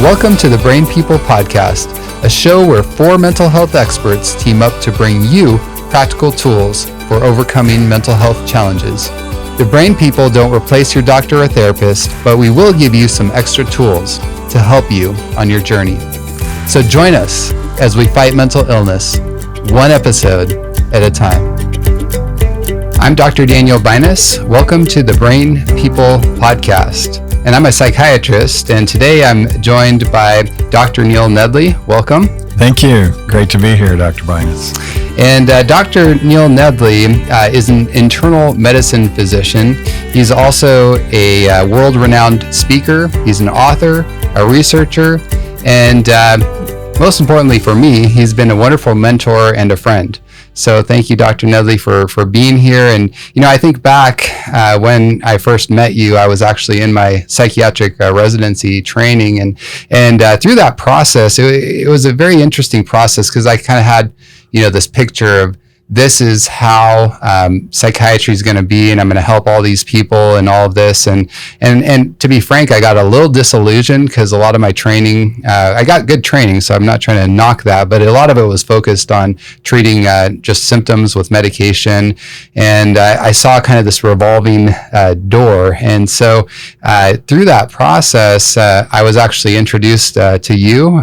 Welcome to the Brain People Podcast, a show where four mental health experts team up to bring you practical tools for overcoming mental health challenges. The Brain People don't replace your doctor or therapist, but we will give you some extra tools to help you on your journey. So join us as we fight mental illness, one episode at a time. I'm Dr. Daniel Binus. Welcome to the Brain People Podcast. And I'm a psychiatrist, and today I'm joined by Dr. Neil Nedley. Welcome. Thank you. Great to be here, Dr. Binus. And Dr. Neil Nedley is an internal medicine physician. He's also a world-renowned speaker. He's an author, a researcher, and most importantly for me, he's been a wonderful mentor and a friend. So thank you, Dr. Nedley, for being here. And, you know, I think back when I first met you, I was actually in my psychiatric residency training. And through that process, it was a very interesting process because I kind of had, you know, this picture of this is how psychiatry is going to be, and I'm going to help all these people and all of this. And to be frank, I got a little disillusioned because a lot of my training, I got good training, so I'm not trying to knock that, but a lot of it was focused on treating just symptoms with medication. And I saw kind of this revolving door. And so through that process, I was actually introduced to you.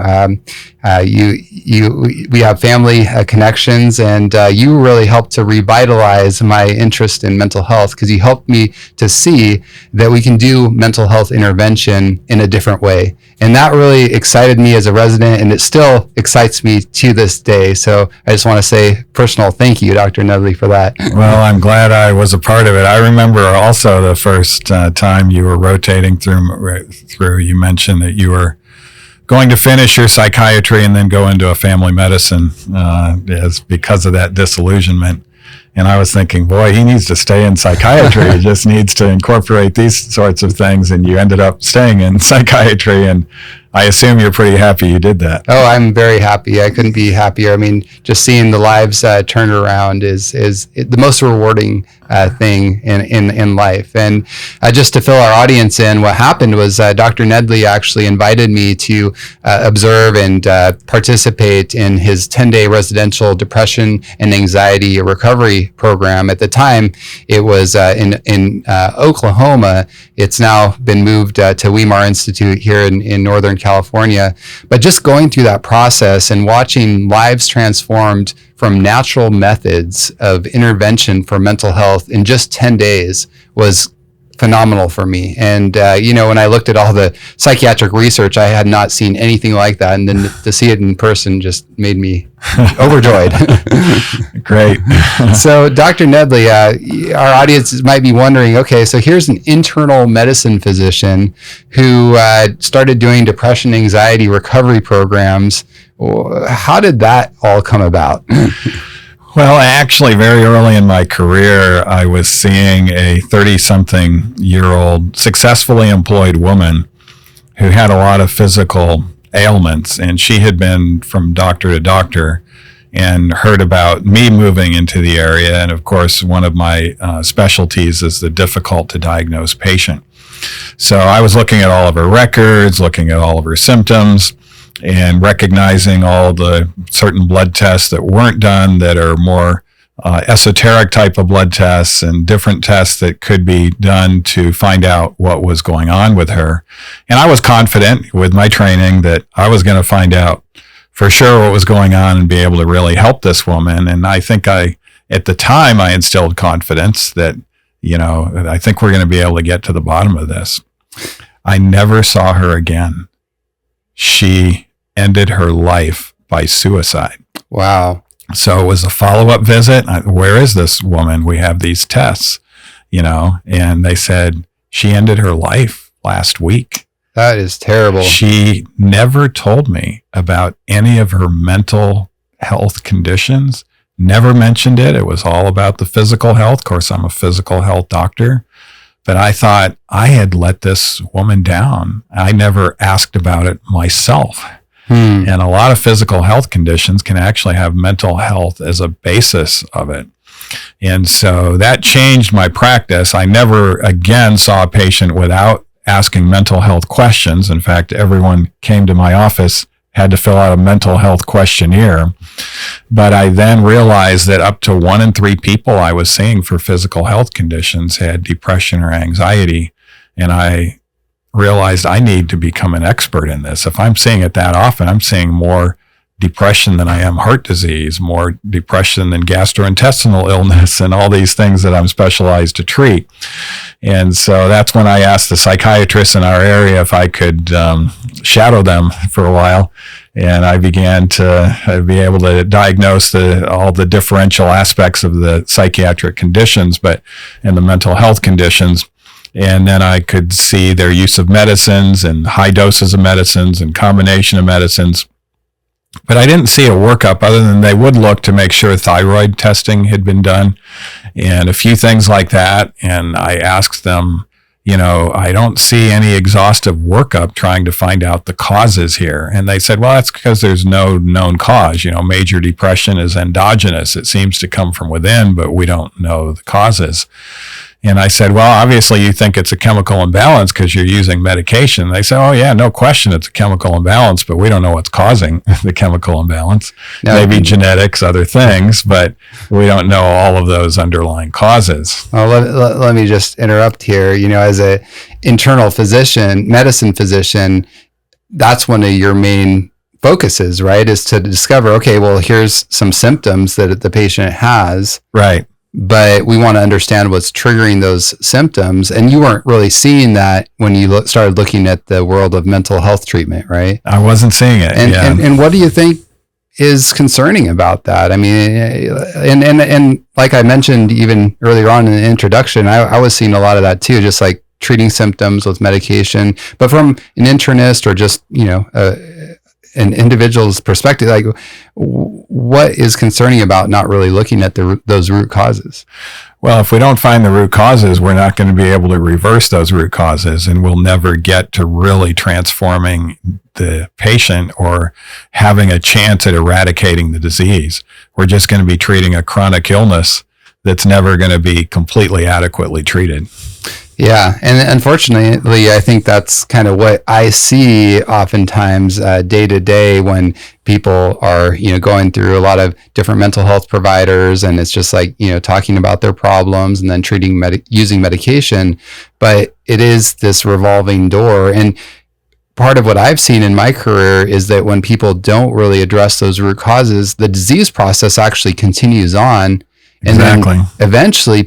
We have family connections, and you really helped to revitalize my interest in mental health because you helped me to see that we can do mental health intervention in a different way. And that really excited me as a resident, and it still excites me to this day. So I just want to say personal thank you, Dr. Nedley, for that. Well, I'm glad I was a part of it. I remember also the first time you were rotating through, you mentioned that you were going to finish your psychiatry and then go into a family medicine because of that disillusionment. And I was thinking, boy, he needs to stay in psychiatry. He just needs to incorporate these sorts of things. And you ended up staying in psychiatry. And I assume you're pretty happy you did that. Oh, I'm very happy. I couldn't be happier. I mean, just seeing the lives turn around is the most rewarding thing in life. And just to fill our audience in, what happened was Dr. Nedley actually invited me to observe and participate in his 10-day residential depression and anxiety recovery program. At the time, it was in Oklahoma. It's now been moved to Weimar Institute here in Northern California. But just going through that process and watching lives transformed from natural methods of intervention for mental health in just 10 days was phenomenal for me. And, you know, when I looked at all the psychiatric research, I had not seen anything like that. And then to see it in person just made me overjoyed. Great. So, Dr. Nedley, our audience might be wondering, okay, so here's an internal medicine physician who started doing depression, anxiety recovery programs. How did that all come about? Well, actually, very early in my career, I was seeing a 30-something-year-old successfully employed woman who had a lot of physical ailments, and she had been from doctor to doctor and heard about me moving into the area. And of course, one of my specialties is the difficult to diagnose patient. So I was looking at all of her records, looking at all of her symptoms, and recognizing all the certain blood tests that weren't done that are more esoteric type of blood tests and different tests that could be done to find out what was going on with her. And I was confident with my training that I was going to find out for sure what was going on and be able to really help this woman. And I think at the time, I instilled confidence that, you know, I think we're going to be able to get to the bottom of this. I never saw her again. She ended her life by suicide. Wow. So it was a follow-up visit. Where is this woman? We have these tests, you know, and they said she ended her life last week. That is terrible. She never told me about any of her mental health conditions, never mentioned it. It was all about the physical health. Of course, I'm a physical health doctor. But I thought I had let this woman down. I never asked about it myself. And a lot of physical health conditions can actually have mental health as a basis of it. And so that changed my practice. I never again saw a patient without asking mental health questions. In fact, everyone came to my office had to fill out a mental health questionnaire. But I then realized that up to 1 in 3 people I was seeing for physical health conditions had depression or anxiety. And I realized I need to become an expert in this. If I'm seeing it that often, I'm seeing more depression than I am heart disease, more depression than gastrointestinal illness, and all these things that I'm specialized to treat. And so that's when I asked the psychiatrists in our area if I could shadow them for a while. And I began to be able to diagnose all the differential aspects of the psychiatric conditions, and the mental health conditions. And then I could see their use of medicines and high doses of medicines and combination of medicines. But I didn't see a workup other than they would look to make sure thyroid testing had been done and a few things like that. And I asked them, I don't see any exhaustive workup trying to find out the causes here. And they said, well, that's because there's no known cause. Major depression is endogenous. It seems to come from within, but we don't know the causes. And I said, well, obviously you think it's a chemical imbalance because you're using medication. They said, oh yeah, no question it's a chemical imbalance, but we don't know what's causing the chemical imbalance. No, maybe genetics, other things, but we don't know all of those underlying causes. Well, let me just interrupt here. As a internal physician, medicine physician, that's one of your main focuses, right? Is to discover, okay, well, here's some symptoms that the patient has. Right. But we want to understand what's triggering those symptoms. And you weren't really seeing that when you started looking at the world of mental health treatment, right? I wasn't seeing it. And what do you think is concerning about that? I mean, and like I mentioned even earlier on in the introduction, I was seeing a lot of that too, just like treating symptoms with medication, but from an internist or just, an individual's perspective, like what is concerning about not really looking at those root causes? Well, if we don't find the root causes, we're not going to be able to reverse those root causes, and we'll never get to really transforming the patient or having a chance at eradicating the disease. We're just going to be treating a chronic illness that's never going to be completely adequately treated. Yeah. And unfortunately, I think that's kind of what I see oftentimes day to day when people are, going through a lot of different mental health providers, and it's just like, talking about their problems and then treating using medication. But it is this revolving door. And part of what I've seen in my career is that when people don't really address those root causes, the disease process actually continues on. And exactly. Then eventually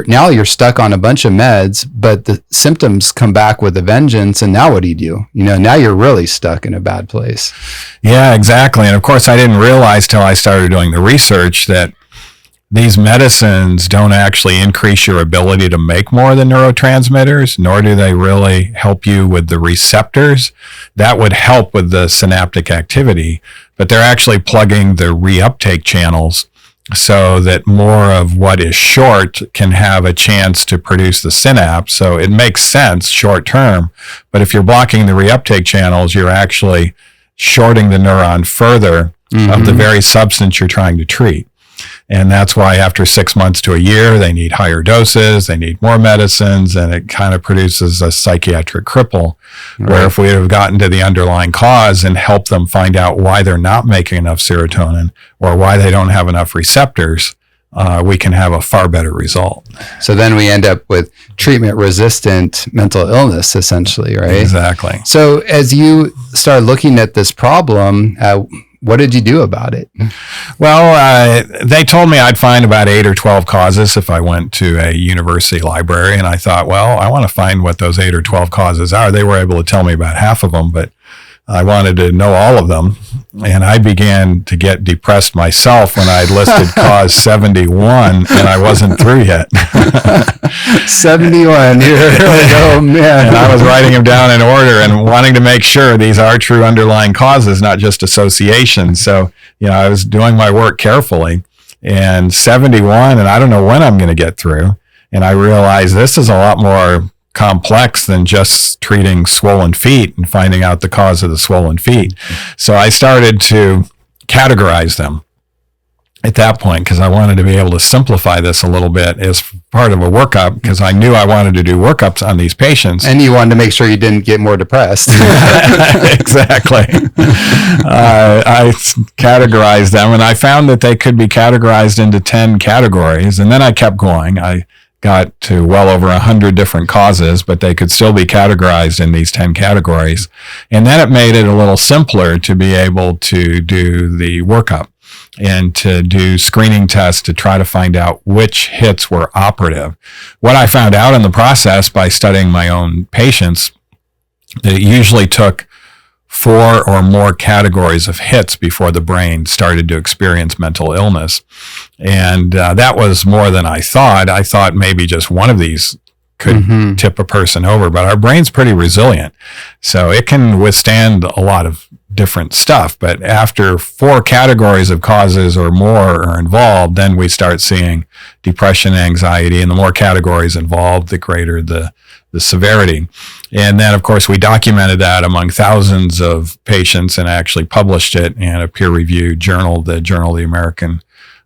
now you're stuck on a bunch of meds, but the symptoms come back with a vengeance. And now what do you do? Now you're really stuck in a bad place. Yeah, exactly. And of course, I didn't realize till I started doing the research that these medicines don't actually increase your ability to make more of the neurotransmitters, nor do they really help you with the receptors. That would help with the synaptic activity, but they're actually plugging the reuptake channels so that more of what is short can have a chance to produce the synapse. So it makes sense short term, but if you're blocking the reuptake channels, you're actually shorting the neuron further of the very substance you're trying to treat. And that's why after 6 months to a year, they need higher doses, they need more medicines, and it kind of produces a psychiatric cripple. Right. Where if we have gotten to the underlying cause and helped them find out why they're not making enough serotonin or why they don't have enough receptors, we can have a far better result. So then we end up with treatment-resistant mental illness, essentially, right? Exactly. So as you start looking at this problem, what did you do about it? Well, they told me I'd find about 8 or 12 causes if I went to a university library. And I thought, well, I want to find what those 8 or 12 causes are. They were able to tell me about half of them, but I wanted to know all of them. And I began to get depressed myself when I listed cause 71 and I wasn't through yet. 71. Oh, man. And I was writing them down in order and wanting to make sure these are true underlying causes, not just associations. So, I was doing my work carefully. And 71, and I don't know when I'm going to get through. And I realized this is a lot more complex than just treating swollen feet and finding out the cause of the swollen feet. So I started to categorize them. at that point, because I wanted to be able to simplify this a little bit as part of a workup, because I knew I wanted to do workups on these patients. And you wanted to make sure you didn't get more depressed. Exactly. I categorized them, and I found that they could be categorized into 10 categories. And then I kept going. I got to well over 100 different causes, but they could still be categorized in these 10 categories. And then it made it a little simpler to be able to do the workup and to do screening tests to try to find out which hits were operative. What I found out in the process by studying my own patients, that it usually took 4 or more categories of hits before the brain started to experience mental illness. And that was more than I thought. I thought maybe just one of these could tip a person over, but our brain's pretty resilient. So it can withstand a lot of different stuff. But after 4 categories of causes or more are involved, then we start seeing depression, anxiety, and the more categories involved, the greater the severity. And then, of course, we documented that among thousands of patients and actually published it in a peer-reviewed journal, the Journal of the American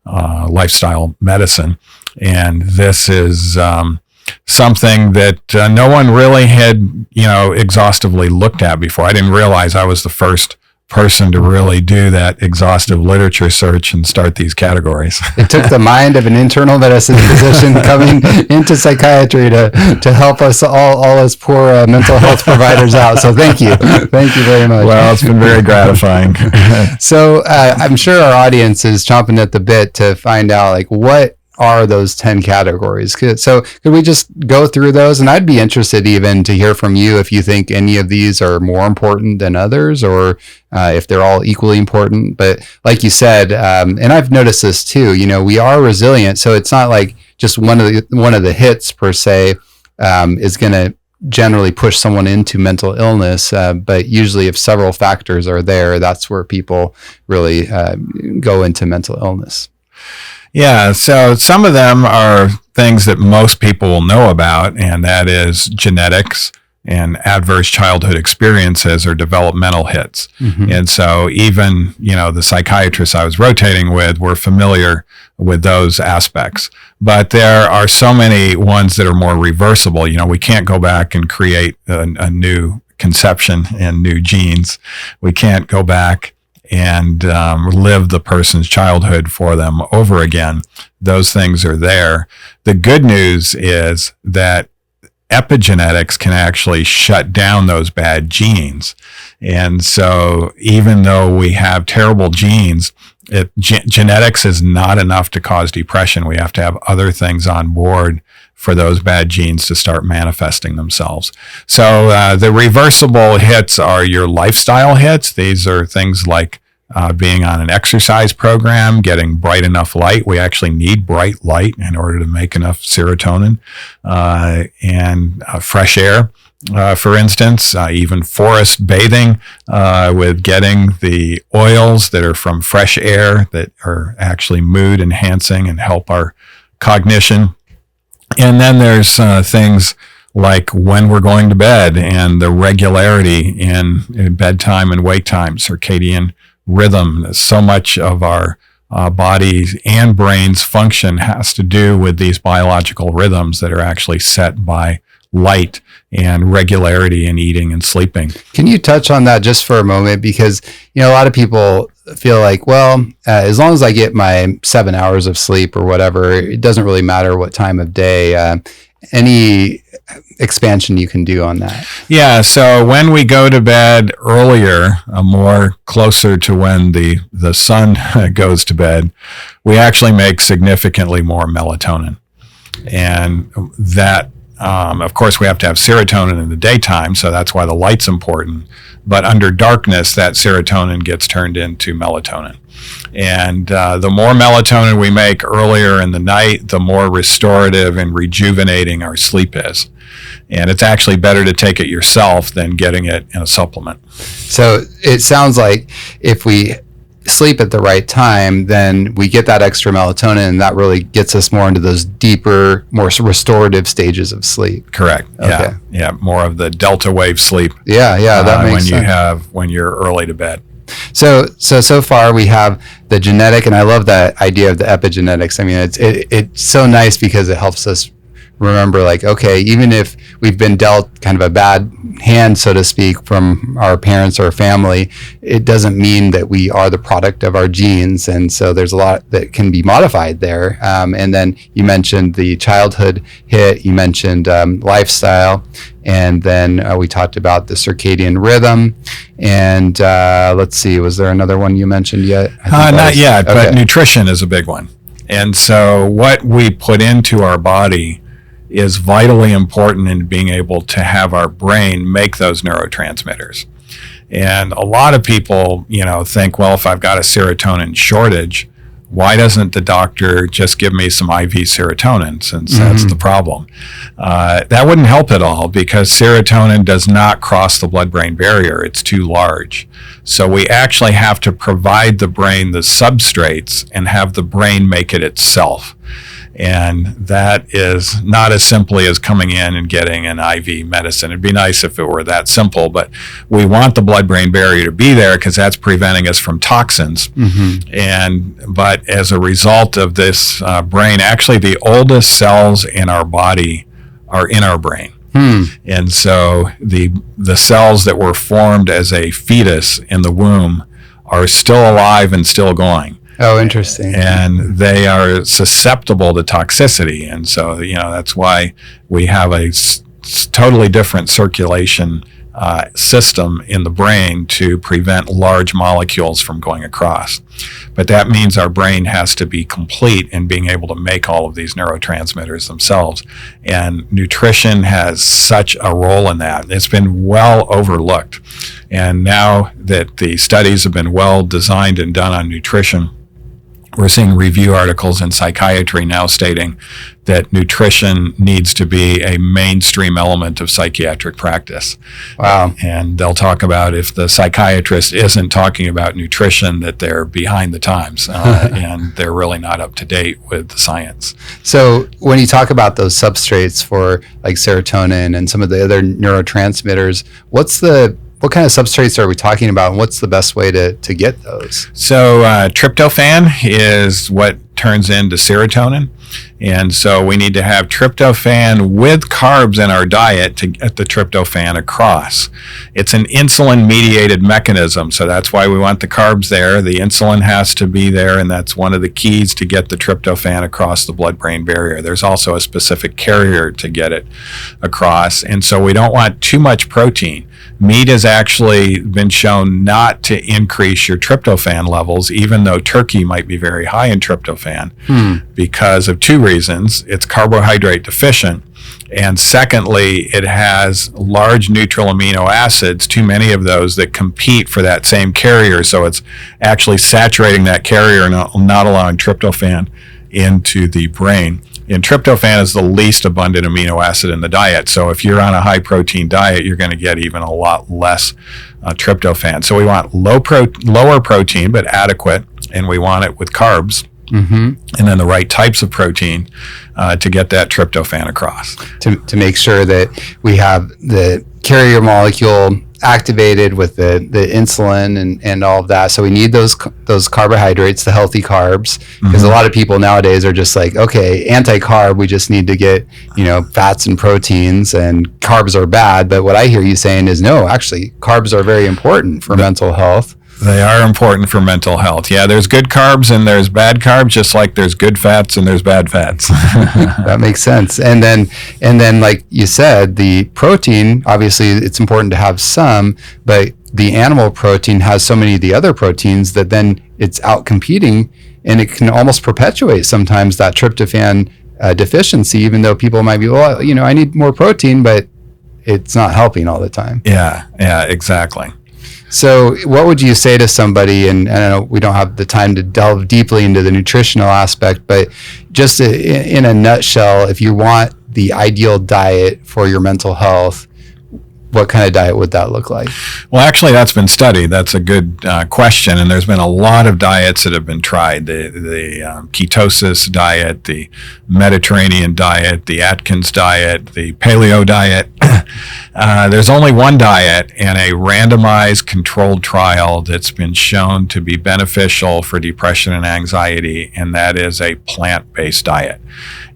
Lifestyle Medicine. And this is something that no one really had, exhaustively looked at before. I didn't realize I was the first person to really do that exhaustive literature search and start these categories. It took the mind of an internal medicine physician coming into psychiatry to help us all us poor mental health providers out. So thank you very much. Well, it's been very gratifying. So I'm sure our audience is chomping at the bit to find out, like, what are those 10 categories? So could we just go through those? And I'd be interested even to hear from you if you think any of these are more important than others, or if they're all equally important. But like you said, and I've noticed this too, we are resilient. So it's not like just one of the hits per se is going to generally push someone into mental illness. But usually if several factors are there, that's where people really go into mental illness. Yeah, so some of them are things that most people will know about, and that is genetics and adverse childhood experiences or developmental hits. And so even, the psychiatrists I was rotating with were familiar with those aspects. But there are so many ones that are more reversible. We can't go back and create a new conception and new genes. We can't go back and live the person's childhood for them over again. Those things are there. The good news is that epigenetics can actually shut down those bad genes. And so even though we have terrible genes, genetics is not enough to cause depression. We have to have other things on board for those bad genes to start manifesting themselves. So the reversible hits are your lifestyle hits. These are things like being on an exercise program, getting bright enough light. We actually need bright light in order to make enough serotonin, and fresh air. For instance, even forest bathing, with getting the oils that are from fresh air that are actually mood enhancing and help our cognition. And then there's things like when we're going to bed and the regularity in bedtime and wake time, circadian rhythm. So much of our bodies and brain's function has to do with these biological rhythms that are actually set by light and regularity in eating and sleeping. Can you touch on that just for a moment? Because, a lot of people feel like, well, as long as I get my 7 hours of sleep or whatever, it doesn't really matter what time of day. Any expansion you can do on that? Yeah, so when we go to bed earlier, more closer to when the sun goes to bed, we actually make significantly more melatonin. And that, of course, we have to have serotonin in the daytime, so that's why the light's important. But under darkness, that serotonin gets turned into melatonin. And the more melatonin we make earlier in the night, the more restorative and rejuvenating our sleep is. And it's actually better to take it yourself than getting it in a supplement. So it sounds like if we sleep at the right time, then we get that extra melatonin, and that really gets us more into those deeper, more restorative stages of sleep. Correct. Yeah, more of the delta wave sleep. Yeah, that makes sense. When you're early to bed. So far we have the genetic, and I love that idea of the epigenetics. I mean, it's so nice because it helps us remember, like, okay, even if we've been dealt kind of a bad hand, so to speak, from our parents or family, it doesn't mean that we are the product of our genes. And so there's a lot that can be modified there. And then you mentioned the childhood hit, you mentioned lifestyle, and then we talked about the circadian rhythm. And let's see, was there another one you mentioned yet? Not yet, okay. But nutrition is a big one. And so what we put into our body is vitally important in being able to have our brain make those neurotransmitters. And a lot of people, think, well, if I've got a serotonin shortage, why doesn't the doctor just give me some IV serotonin, since that's the problem? That wouldn't help at all, because serotonin does not cross the blood-brain barrier. It's too large. So we actually have to provide the brain the substrates and have the brain make it itself. And that is not as simply as coming in and getting an IV medicine. It'd be nice if it were that simple, but we want the blood-brain barrier to be there because that's preventing us from toxins. But as a result of this brain, actually the oldest cells in our body are in our brain. And so the cells that were formed as a fetus in the womb are still alive and still going. Oh, interesting. And they are susceptible to toxicity. And so, that's why we have a totally different circulation system in the brain to prevent large molecules from going across. But that means our brain has to be complete in being able to make all of these neurotransmitters themselves. And nutrition has such a role in that. It's been well overlooked. And now that the studies have been well designed and done on nutrition, we're seeing review articles in psychiatry now stating that nutrition needs to be a mainstream element of psychiatric practice. Wow. And they'll talk about, if the psychiatrist isn't talking about nutrition, that they're behind the times and they're really not up to date with the science. So when you talk about those substrates for like serotonin and some of the other neurotransmitters, what kind of substrates are we talking about, and what's the best way to get those? So tryptophan is what turns into serotonin. And so we need to have tryptophan with carbs in our diet to get the tryptophan across. It's an insulin-mediated mechanism, so that's why we want the carbs there. The insulin has to be there, and that's one of the keys to get the tryptophan across the blood-brain barrier. There's also a specific carrier to get it across, and so we don't want too much protein. Meat has actually been shown not to increase your tryptophan levels, even though turkey might be very high in tryptophan, because of two reasons. It's carbohydrate deficient, and secondly, it has large neutral amino acids, too many of those, that compete for that same carrier. So it's actually saturating that carrier and not allowing tryptophan into the brain. And tryptophan is the least abundant amino acid in the diet. So if you're on a high protein diet, you're going to get even a lot less tryptophan. So we want lower protein, but adequate, and we want it with carbs. And then the right types of protein to get that tryptophan across. To make sure that we have the carrier molecule activated with the insulin and all of that. So we need those carbohydrates, the healthy carbs, because a lot of people nowadays are just like, okay, anti-carb, we just need to get, fats and proteins, and carbs are bad. But what I hear you saying is, no, actually, carbs are very important for mental health. They are important for mental health. Yeah, there's good carbs and there's bad carbs, just like there's good fats and there's bad fats. That makes sense. And then, like you said, the protein, obviously it's important to have some, but the animal protein has so many of the other proteins that then it's out competing, and it can almost perpetuate sometimes that tryptophan deficiency, even though people might be, well, I need more protein, but it's not helping all the time. Yeah, exactly. So what would you say to somebody, and I know we don't have the time to delve deeply into the nutritional aspect, but just in a nutshell, if you want the ideal diet for your mental health, what kind of diet would that look like? Well, actually, that's been studied. That's a good question, and there's been a lot of diets that have been tried. The ketosis diet, the Mediterranean diet, the Atkins diet, the paleo diet, There's only one diet in a randomized controlled trial that's been shown to be beneficial for depression and anxiety, and that is a plant-based diet.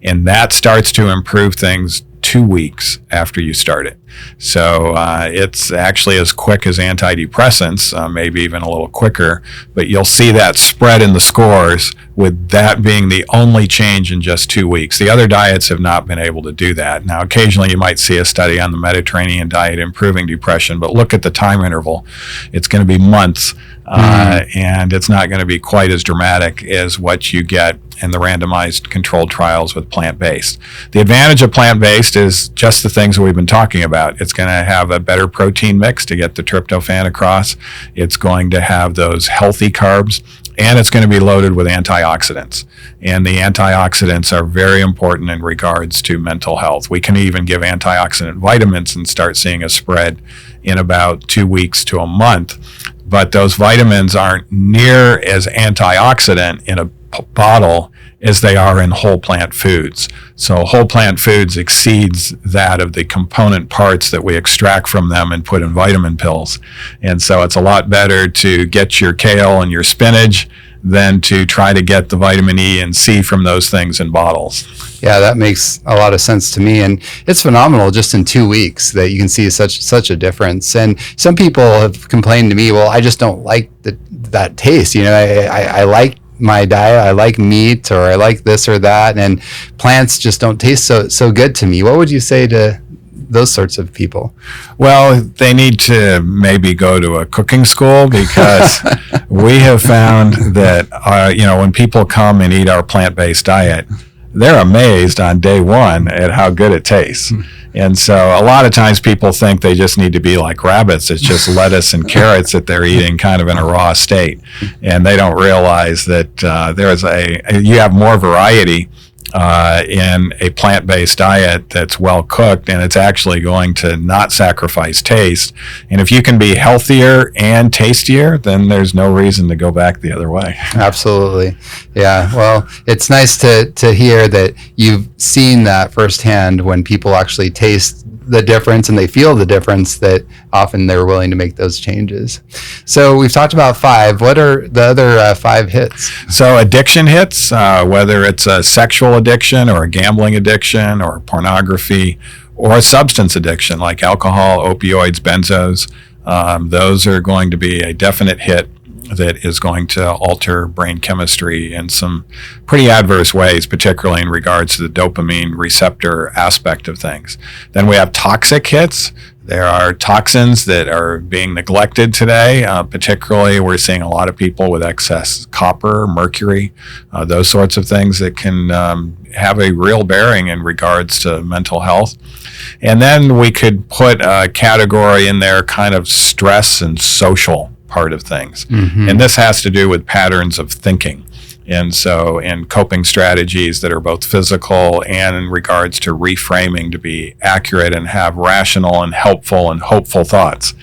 And that starts to improve things 2 weeks after you start it. So it's actually as quick as antidepressants, maybe even a little quicker, but you'll see that spread in the scores with that being the only change in just 2 weeks. The other diets have not been able to do that. Now, occasionally you might see a study on the Mediterranean diet improving depression, but look at the time interval. It's going to be months, and it's not going to be quite as dramatic as what you get in the randomized controlled trials with plant-based. The advantage of plant-based is just the things that we've been talking about. It's going to have a better protein mix to get the tryptophan across. It's going to have those healthy carbs, and it's going to be loaded with antioxidants. And the antioxidants are very important in regards to mental health. We can even give antioxidant vitamins and start seeing a spread in about 2 weeks to a month. But those vitamins aren't near as antioxidant in a bottle as they are in whole plant foods. So whole plant foods exceeds that of the component parts that we extract from them and put in vitamin pills. And so it's a lot better to get your kale and your spinach than to try to get the vitamin E and C from those things in bottles. Yeah, that makes a lot of sense to me, and it's phenomenal just in 2 weeks that you can see such a difference. And some people have complained to me, well, I just don't like that taste. You know, I like my diet, I like meat, or I like this or that, and plants just don't taste so good to me. What would you say to those sorts of people? Well, they need to maybe go to a cooking school, because we have found that when people come and eat our plant-based diet, they're amazed on day one at how good it tastes. And so a lot of times people think they just need to be like rabbits. It's just lettuce and carrots that they're eating kind of in a raw state. And they don't realize that you have more variety in a plant-based diet that's well cooked, and it's actually going to not sacrifice taste. And if you can be healthier and tastier, then there's no reason to go back the other way. Absolutely. Yeah. Well, it's nice to hear that you've seen that firsthand when people actually taste the difference and they feel the difference, that often they're willing to make those changes. So we've talked about 5. What are the other 5 hits? So addiction hits, whether it's a sexual addiction or a gambling addiction or pornography or a substance addiction like alcohol, opioids, benzos, those are going to be a definite hit that is going to alter brain chemistry in some pretty adverse ways, particularly in regards to the dopamine receptor aspect of things. Then we have toxic hits. There are toxins that are being neglected today. Particularly, we're seeing a lot of people with excess copper, mercury, those sorts of things that can have a real bearing in regards to mental health. And then we could put a category in there, kind of stress and social part of things. Mm-hmm. And this has to do with patterns of thinking. And so, and coping strategies that are both physical and in regards to reframing to be accurate and have rational and helpful and hopeful thoughts.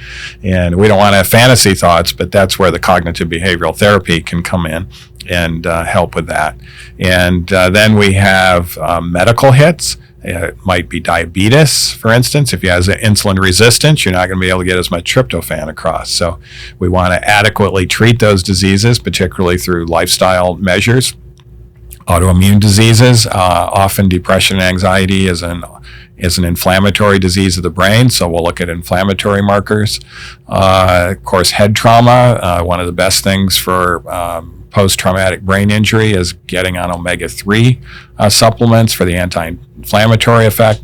And we don't want to have fantasy thoughts, but that's where the cognitive behavioral therapy can come in and help with that. And then we have medical hits. It might be diabetes, for instance. If you have insulin resistance, you're not going to be able to get as much tryptophan across. So we want to adequately treat those diseases, particularly through lifestyle measures. Autoimmune diseases, often depression and anxiety is an inflammatory disease of the brain, so we'll look at inflammatory markers. Of course, head trauma, one of the best things for post-traumatic brain injury is getting on omega-3 supplements for the anti-inflammatory effect.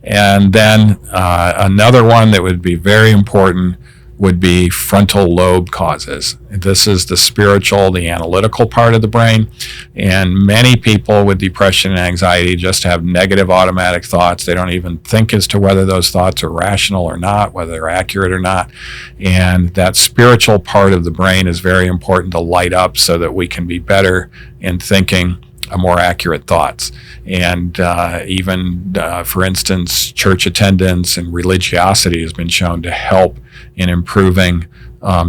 And then another one that would be very important would be frontal lobe causes. This is the spiritual, the analytical part of the brain. And many people with depression and anxiety just have negative automatic thoughts. They don't even think as to whether those thoughts are rational or not, whether they're accurate or not. And that spiritual part of the brain is very important to light up so that we can be better in thinking more accurate thoughts. And for instance, church attendance and religiosity has been shown to help in improving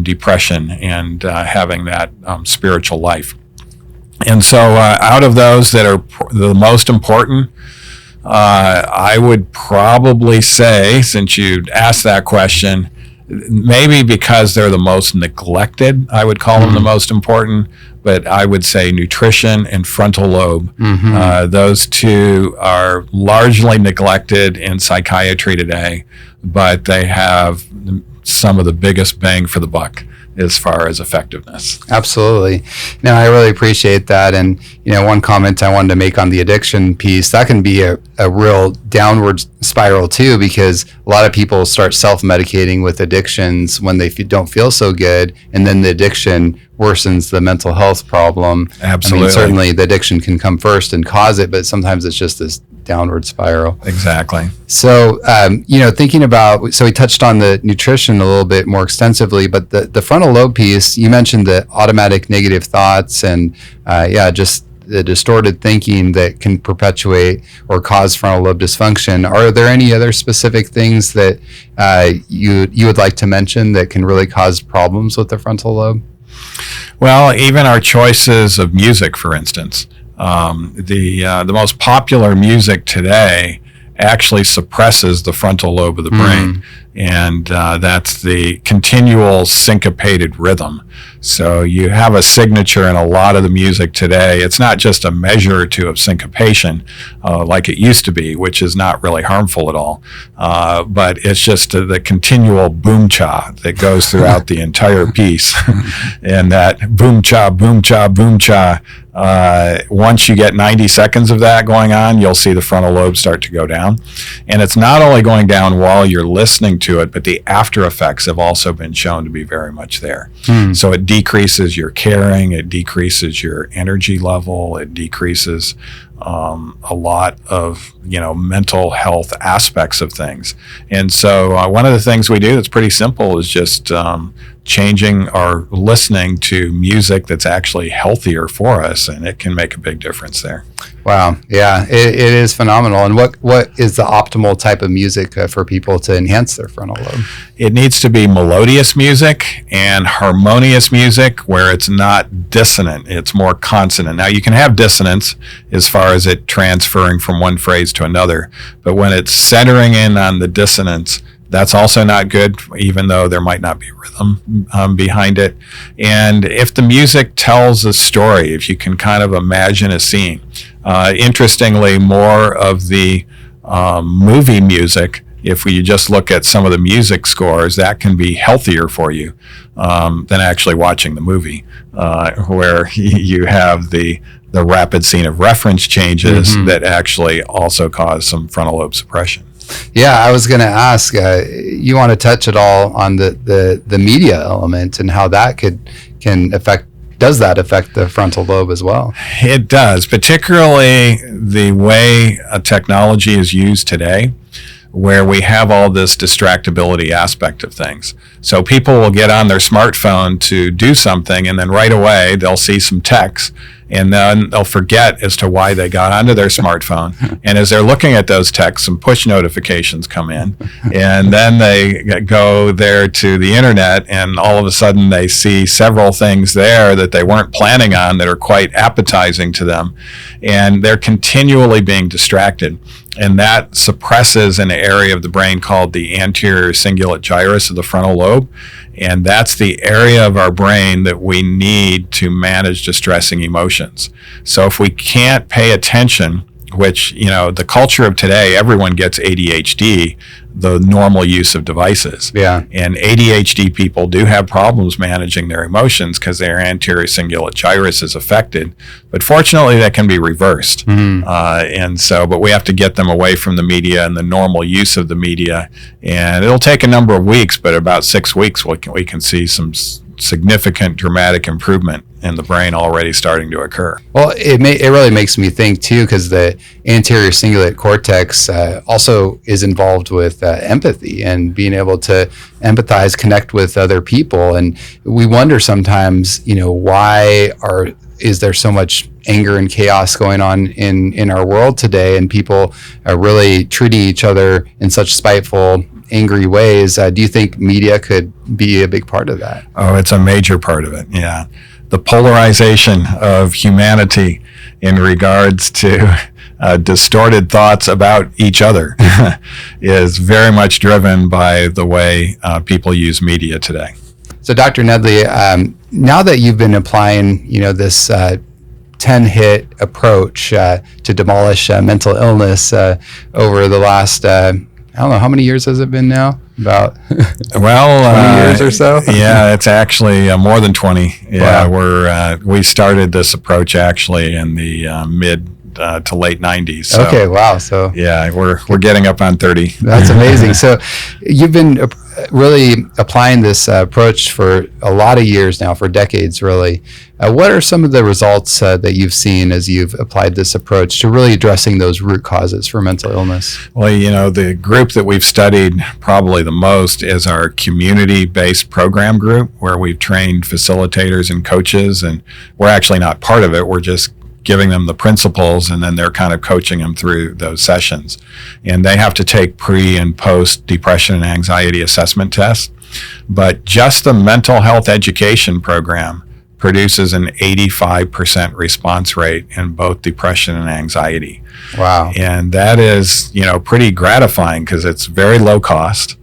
depression and having that spiritual life. And so out of those that are the most important, I would probably say, since you asked that question, maybe because they're the most neglected, I would call them the most important, but I would say nutrition and frontal lobe. Those two are largely neglected in psychiatry today, but they have some of the biggest bang for the buck as far as effectiveness. Absolutely. No, I really appreciate that. And, one comment I wanted to make on the addiction piece, that can be a real downward spiral too, because a lot of people start self-medicating with addictions when they don't feel so good. And then the addiction worsens the mental health problem. Absolutely. I mean, certainly the addiction can come first and cause it, but sometimes it's just this downward spiral. Exactly. So, thinking about, so we touched on the nutrition a little bit more extensively, but the frontal lobe piece, you mentioned the automatic negative thoughts and, just the distorted thinking that can perpetuate or cause frontal lobe dysfunction. Are there any other specific things that you would like to mention that can really cause problems with the frontal lobe? Well, even our choices of music, for instance. The most popular music today actually suppresses the frontal lobe of the brain, and that's the continual syncopated rhythm. So you have a signature in a lot of the music today. It's not just a measure or two of syncopation like it used to be, which is not really harmful at all, but it's just the continual boom cha that goes throughout the entire piece. And that boom cha, boom cha, boom cha, once you get 90 seconds of that going on, you'll see the frontal lobe start to go down. And it's not only going down while you're listening to it, but the after effects have also been shown to be very much there. So it decreases your caring, it decreases your energy level, it decreases a lot of mental health aspects of things. And so one of the things we do that's pretty simple is just changing or listening to music that's actually healthier for us, and it can make a big difference there. Wow. Yeah, it is phenomenal. And what is the optimal type of music for people to enhance their frontal lobe? It needs to be melodious music and harmonious music where it's not dissonant, it's more consonant. Now, you can have dissonance as far as it transferring from one phrase to another, but when it's centering in on the dissonance, that's also not good, even though there might not be rhythm behind it. And if the music tells a story, if you can kind of imagine a scene, interestingly, more of the movie music, if we just look at some of the music scores, that can be healthier for you than actually watching the movie, where you have the rapid scene of reference changes that actually also cause some frontal lobe suppression. Yeah, I was going to ask, you want to touch at all on the media element and how that does that affect the frontal lobe as well? It does, particularly the way technology is used today, where we have all this distractibility aspect of things. So people will get on their smartphone to do something, and then right away they'll see some text, and then they'll forget as to why they got onto their smartphone. And as they're looking at those texts, some push notifications come in, and then they go there to the internet, and all of a sudden they see several things there that they weren't planning on that are quite appetizing to them, and they're continually being distracted. And that suppresses an area of the brain called the anterior cingulate gyrus of the frontal lobe. And that's the area of our brain that we need to manage distressing emotions. So if we can't pay attention, which, the culture of today, everyone gets ADHD, the normal use of devices. Yeah. And ADHD people do have problems managing their emotions because their anterior cingulate gyrus is affected. But fortunately, that can be reversed. But we have to get them away from the media and the normal use of the media. And it'll take a number of weeks, but about 6 weeks, we can see some significant dramatic improvement in the brain already starting to occur. Well, it really makes me think too, because the anterior cingulate cortex also is involved with empathy and being able to empathize, connect with other people. And we wonder sometimes, why is there so much anger and chaos going on in our world today, and people are really treating each other in such spiteful, angry ways? Do you think media could be a big part of that? Oh, it's a major part of it, yeah. The polarization of humanity in regards to distorted thoughts about each other is very much driven by the way people use media today. So, Dr. Nedley, now that you've been applying, this 10-hit approach to demolish mental illness over the last, I don't know, how many years has it been now? About 20 years or so? Yeah, it's actually more than 20. Yeah, Wow. We started this approach actually in the mid to late 90s. So, Okay, wow. So yeah, we're getting up on 30. that's amazing. So you've been really applying this approach for a lot of years now, for decades, really. What are some of the results that you've seen as you've applied this approach to really addressing those root causes for mental illness? Well, the group that we've studied probably the most is our community-based program group, where we've trained facilitators and coaches, and we're actually not part of it. We're just giving them the principles, and then they're kind of coaching them through those sessions. And they have to take pre and post depression and anxiety assessment tests. But just the mental health education program produces an 85% response rate in both depression and anxiety. Wow. And that is, pretty gratifying because it's very low cost.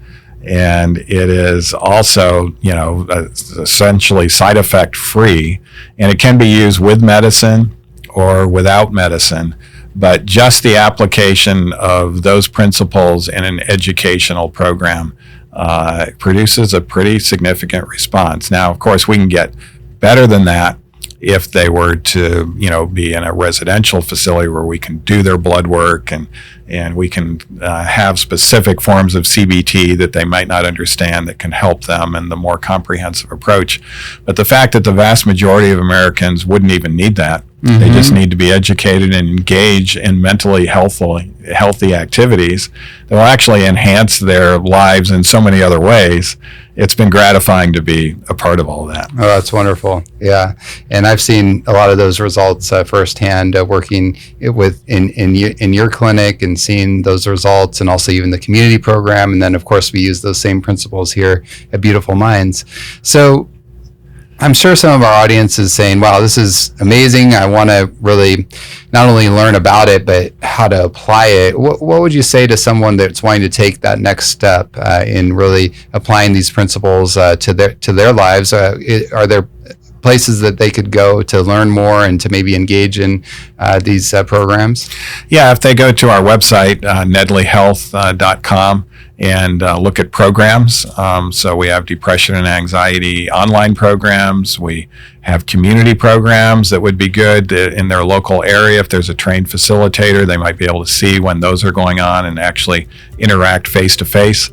And it is also, essentially side effect free, and it can be used with medicine or without medicine. But just the application of those principles in an educational program produces a pretty significant response. Now, of course, we can get better than that if they were to, be in a residential facility where we can do their blood work and we can have specific forms of CBT that they might not understand that can help them in the more comprehensive approach. But the fact that the vast majority of Americans wouldn't even need that, they just need to be educated and engage in mentally healthy activities that will actually enhance their lives in so many other ways. It's been gratifying to be a part of all that. Oh, that's wonderful. Yeah. And I've seen a lot of those results firsthand working in your clinic and seeing those results, and also even the community program. And then, of course, we use those same principles here at Beautiful Minds. So I'm sure some of our audience is saying, wow, this is amazing. I want to really not only learn about it, but how to apply it. What would you say to someone that's wanting to take that next step in really applying these principles to their lives? Are there places that they could go to learn more and to maybe engage in these programs? Yeah, if they go to our website, nedleyhealth.com, and look at programs. So we have depression and anxiety online programs. We have community programs that would be good in their local area. If there's a trained facilitator, they might be able to see when those are going on and actually interact face-to-face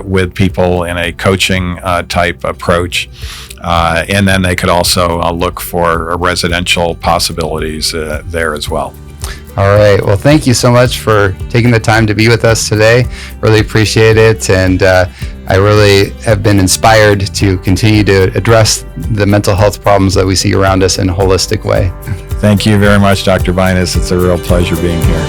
with people in a coaching type approach. And then they could also look for residential possibilities there as well. All right. Well, thank you so much for taking the time to be with us today. Really appreciate it. And I really have been inspired to continue to address the mental health problems that we see around us in a holistic way. Thank you very much, Dr. Binus. It's a real pleasure being here.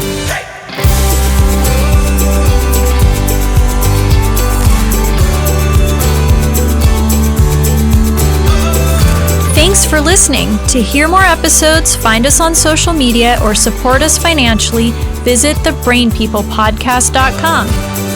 Thanks for listening. To hear more episodes, find us on social media, or support us financially, visit thebrainpeoplepodcast.com.